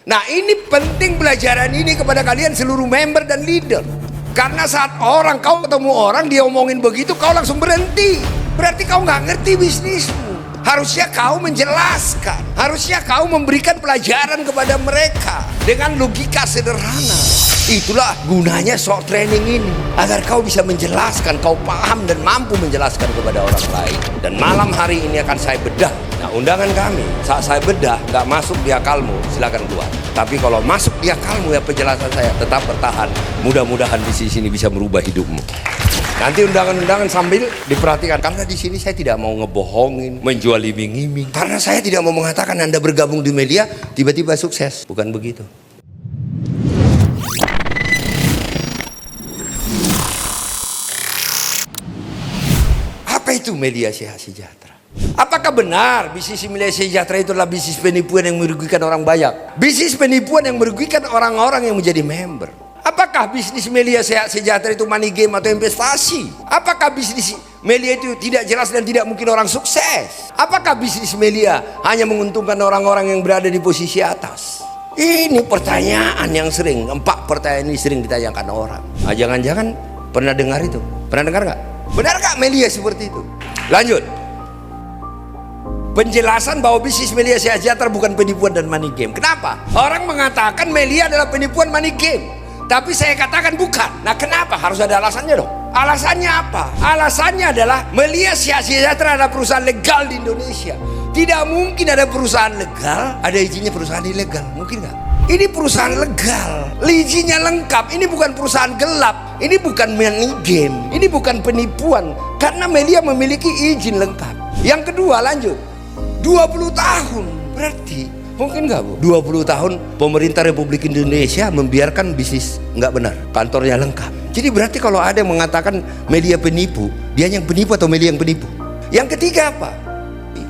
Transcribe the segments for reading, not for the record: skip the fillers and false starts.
Nah, ini penting pelajaran ini kepada kalian seluruh member dan leader. Karena saat kau ketemu orang dia omongin begitu, kau langsung berhenti. Berarti kau nggak ngerti bisnismu. Harusnya kau menjelaskan, harusnya kau memberikan pelajaran kepada mereka dengan logika sederhana. Itulah gunanya short training ini, agar kau bisa menjelaskan, kau paham dan mampu menjelaskan kepada orang lain. Dan malam hari ini akan saya bedah. Nah, undangan kami saat saya bedah nggak masuk di akalmu, silakan keluar. Tapi kalau masuk di akalmu, ya penjelasan saya tetap bertahan. Mudah-mudahan di sini bisa merubah hidupmu. Nanti undangan-undangan sambil diperhatikan, karena di sini saya tidak mau ngebohongin, menjual iming-iming. Karena saya tidak mau mengatakan Anda bergabung di media tiba-tiba sukses, bukan begitu. Apa itu media sejahtera? Apakah benar bisnis media sejahtera itu adalah bisnis penipuan yang merugikan orang banyak? Bisnis penipuan yang merugikan orang-orang yang menjadi member. Apakah bisnis media sejahtera itu money game atau investasi? Apakah bisnis media itu tidak jelas dan tidak mungkin orang sukses? Apakah bisnis media hanya menguntungkan orang-orang yang berada di posisi atas? Ini pertanyaan yang sering, 4 pertanyaan ini sering ditanyakan orang. Nah, jangan-jangan pernah dengar itu? Pernah dengar nggak? Benar nggak media seperti itu? Lanjut. Penjelasan bahwa bisnis media sejahtera bukan penipuan dan money game. Kenapa? Orang mengatakan media adalah penipuan money game, tapi saya katakan bukan. Nah, kenapa? Harus ada alasannya dong. Alasannya apa? Alasannya adalah media sejahtera adalah perusahaan legal di Indonesia. Tidak mungkin ada perusahaan legal, ada izinnya perusahaan ilegal. Mungkin nggak? Ini perusahaan legal, izinnya lengkap. Ini bukan perusahaan gelap. Ini bukan money game. Ini bukan penipuan. Karena media memiliki izin lengkap. Yang kedua, lanjut. 20 tahun. Berarti mungkin nggak, Bu? 20 tahun pemerintah Republik Indonesia membiarkan bisnis nggak benar, kantornya lengkap. Jadi berarti kalau ada yang mengatakan media penipu, dia yang penipu atau media yang penipu? Yang ketiga apa?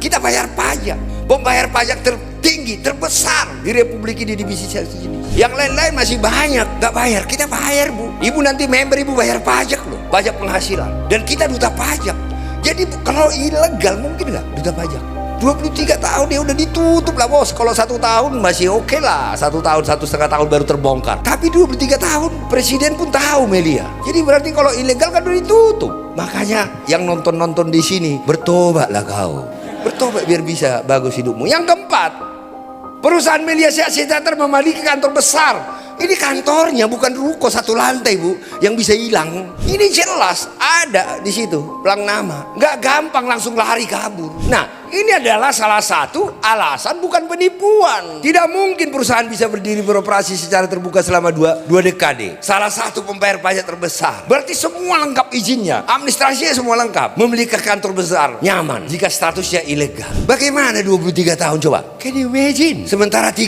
Kita bayar pajak, pembayar pajak tertinggi, terbesar di Republik ini di bisnis ini. Yang lain-lain masih banyak nggak bayar, kita bayar, Bu. Ibu nanti member, Ibu bayar pajak loh, pajak penghasilan. Dan kita duta pajak. Jadi kalau ilegal mungkin nggak duta pajak? 23 tahun ya udah ditutup lah, bos. Kalau 1 tahun masih oke lah, 1 tahun 1,5 tahun baru terbongkar. Tapi 23 tahun presiden pun tahu media. Jadi berarti kalau ilegal kan udah ditutup. Makanya yang nonton di sini, bertobatlah kau. Bertobat biar bisa bagus hidupmu. Yang keempat, perusahaan media sejahtera memiliki kantor besar. Ini kantornya bukan ruko 1 lantai, Bu, yang bisa hilang. Ini jelas ada di situ pelang nama. Nggak gampang langsung lari kabur. Nah, ini adalah salah satu alasan bukan penipuan. Tidak mungkin perusahaan bisa berdiri beroperasi secara terbuka selama dua dekade. Salah satu pembayar pajak terbesar. Berarti semua lengkap izinnya, administrasinya semua lengkap. Memiliki kantor besar, nyaman. Jika statusnya ilegal, bagaimana 23 tahun coba? Can you imagine? Sementara 4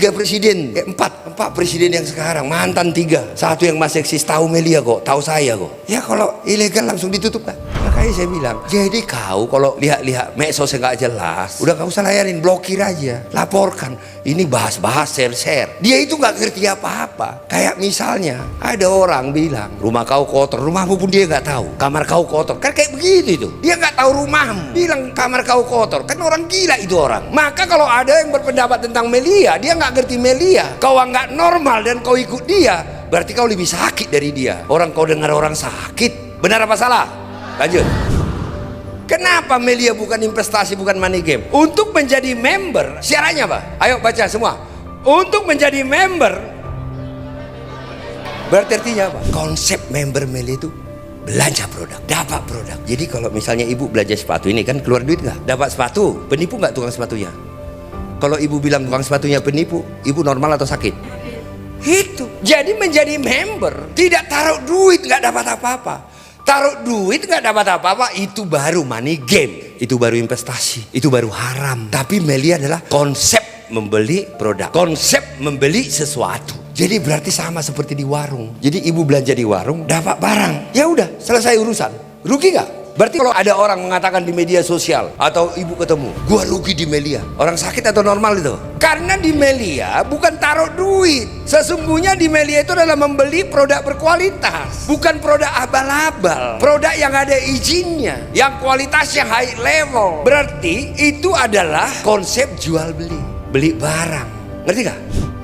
presiden yang sekarang, mantan 3, 1 yang masih eksis, tahu media kok, tahu saya kok. Ya kalau ilegal langsung ditutup kan? Makanya saya bilang, jadi kau kalau lihat medsos nggak jelas, udah gak usah layanin, blokir aja, laporkan. Ini bahas-bahas, share. Dia itu nggak ngerti apa-apa. Kayak misalnya ada orang bilang rumah kau kotor, rumahmu pun dia nggak tahu. Kamar kau kotor, kan kayak begitu itu. Dia nggak tahu rumahmu, bilang kamar kau kotor, kan orang gila itu orang. Maka kalau ada yang berpendapat tentang media, dia nggak ngerti media, kau nggak normal dan kau ikut dia, berarti kau lebih sakit dari dia. Orang kau dengar orang sakit, benar apa salah? Lanjut. Kenapa media bukan investasi, bukan money game? Untuk menjadi member, syaratnya apa? Ayo baca semua. Untuk menjadi member, berarti artinya apa? Konsep member media itu belanja produk, dapat produk. Jadi kalau misalnya ibu belanja sepatu, ini kan keluar duit nggak? Dapat sepatu, penipu nggak tukang sepatunya? Kalau ibu bilang tukang sepatunya penipu, ibu normal atau sakit? Itu. Jadi menjadi member, tidak taruh duit nggak dapat apa-apa. Taruh duit nggak dapat apa-apa, itu baru money game, itu baru investasi, itu baru haram. Tapi media adalah konsep membeli produk, konsep membeli sesuatu. Jadi berarti sama seperti di warung. Jadi ibu belanja di warung, dapat barang, ya udah selesai urusan. Rugi nggak? Berarti kalau ada orang mengatakan di media sosial atau ibu ketemu, gua rugi di media, orang sakit atau normal itu? Karena di media bukan taruh duit. Sesungguhnya di media itu adalah membeli produk berkualitas, bukan produk abal-abal, produk yang ada izinnya, yang kualitasnya high level. Berarti itu adalah konsep jual beli, beli barang. Ngerti gak?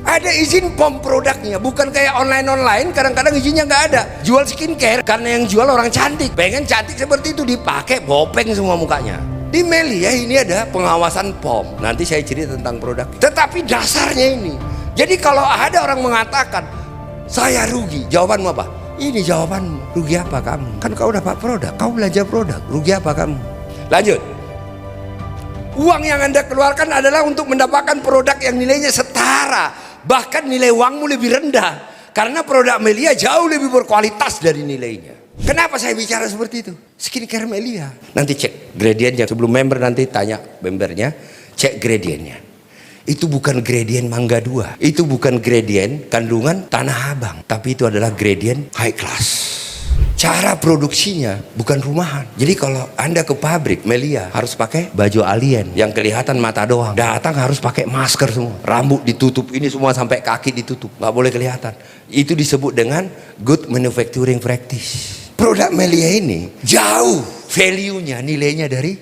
Ada izin POM produknya, bukan kayak online kadang-kadang izinnya nggak ada. Jual skincare karena yang jual orang cantik, pengen cantik seperti itu, dipakai bopeng semua mukanya. Di Melia ini ada pengawasan POM. Nanti saya cerita tentang produk. Tetapi dasarnya ini. Jadi kalau ada orang mengatakan saya rugi, jawabanmu apa? Ini jawabanmu. Rugi apa kamu? Kan kau dapat produk, kau belajar produk. Rugi apa kamu? Lanjut. Uang yang Anda keluarkan adalah untuk mendapatkan produk yang nilainya setara. Bahkan nilai uangmu lebih rendah. Karena produk Melia jauh lebih berkualitas dari nilainya. Kenapa saya bicara seperti itu? Skincare Melia. Nanti cek gradiennya. Sebelum member nanti tanya membernya. Cek gradiennya. Itu bukan gradien Mangga 2. Itu bukan gradien kandungan Tanah Abang. Tapi itu adalah gradien high class. Cara produksinya bukan rumahan. Jadi kalau Anda ke pabrik Melia harus pakai baju alien yang kelihatan mata doang. Datang harus pakai masker semua. Rambut ditutup ini semua sampai kaki ditutup. Nggak boleh kelihatan. Itu disebut dengan good manufacturing practice. Produk Melia ini jauh value-nya, nilainya dari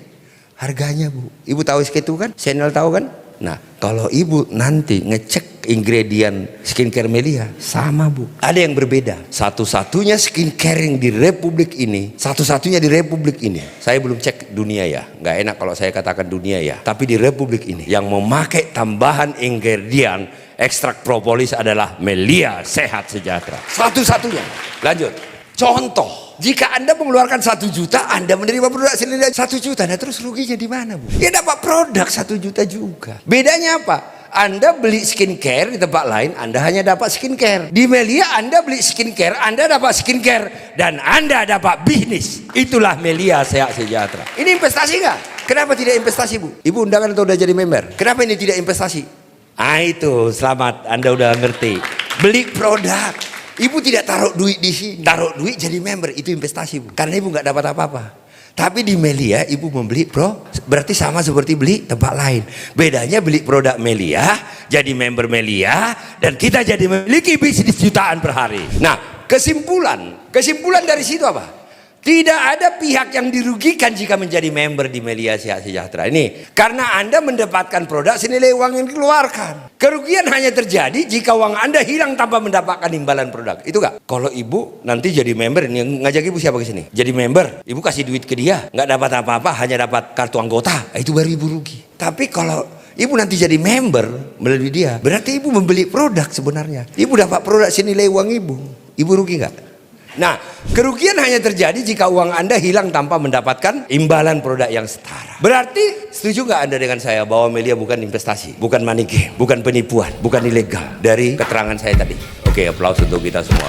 harganya, Bu. Ibu tahu itu kan? Channel tahu kan? Nah, kalau ibu nanti ngecek ingredient skincare Melia sama, Bu. Ada yang berbeda. Satu-satunya skincare yang di Republik ini, satu-satunya di Republik ini. Saya belum cek dunia ya, nggak enak kalau saya katakan dunia ya. Tapi di Republik ini yang memakai tambahan ingredient ekstrak propolis adalah Melia Sehat Sejahtera. Satu-satunya. Lanjut. Contoh, jika Anda mengeluarkan 1 juta, Anda menerima produk senilai 1 juta. Nah terus ruginya di mana, Bu? Ya dapat produk 1 juta juga. Bedanya apa? Anda beli skincare di tempat lain, Anda hanya dapat skincare. Di Melia Anda beli skincare, Anda dapat skincare. Dan Anda dapat bisnis. Itulah Melia Sehat Sejahtera. Ini investasi nggak? Kenapa tidak investasi, Bu? Ibu undangan atau udah jadi member? Kenapa ini tidak investasi? Ah itu, selamat, Anda udah ngerti. Beli produk. Ibu tidak taruh duit di sini, taruh duit jadi member, itu investasi, Bu. Karena ibu nggak dapat apa-apa. Tapi di Melia ibu membeli berarti sama seperti beli tempat lain. Bedanya beli produk Melia, jadi member Melia, dan kita jadi memiliki bisnis jutaan per hari. Nah, kesimpulan dari situ apa? Tidak ada pihak yang dirugikan jika menjadi member di Melia Sehat Sejahtera ini. Karena Anda mendapatkan produk senilai uang yang dikeluarkan. Kerugian hanya terjadi jika uang Anda hilang tanpa mendapatkan imbalan produk. Itu gak? Kalau ibu nanti jadi member, ini ngajak ibu siapa ke sini? Jadi member, ibu kasih duit ke dia, nggak dapat apa-apa, hanya dapat kartu anggota. Itu baru ibu rugi. Tapi kalau ibu nanti jadi member melalui dia, berarti ibu membeli produk sebenarnya. Ibu dapat produk senilai uang ibu. Ibu rugi nggak? Nah, kerugian hanya terjadi jika uang Anda hilang tanpa mendapatkan imbalan produk yang setara. Berarti setuju nggak Anda dengan saya bahwa Melia bukan investasi, bukan money game, bukan penipuan, bukan ilegal dari keterangan saya tadi? Oke, aplaus untuk kita semua.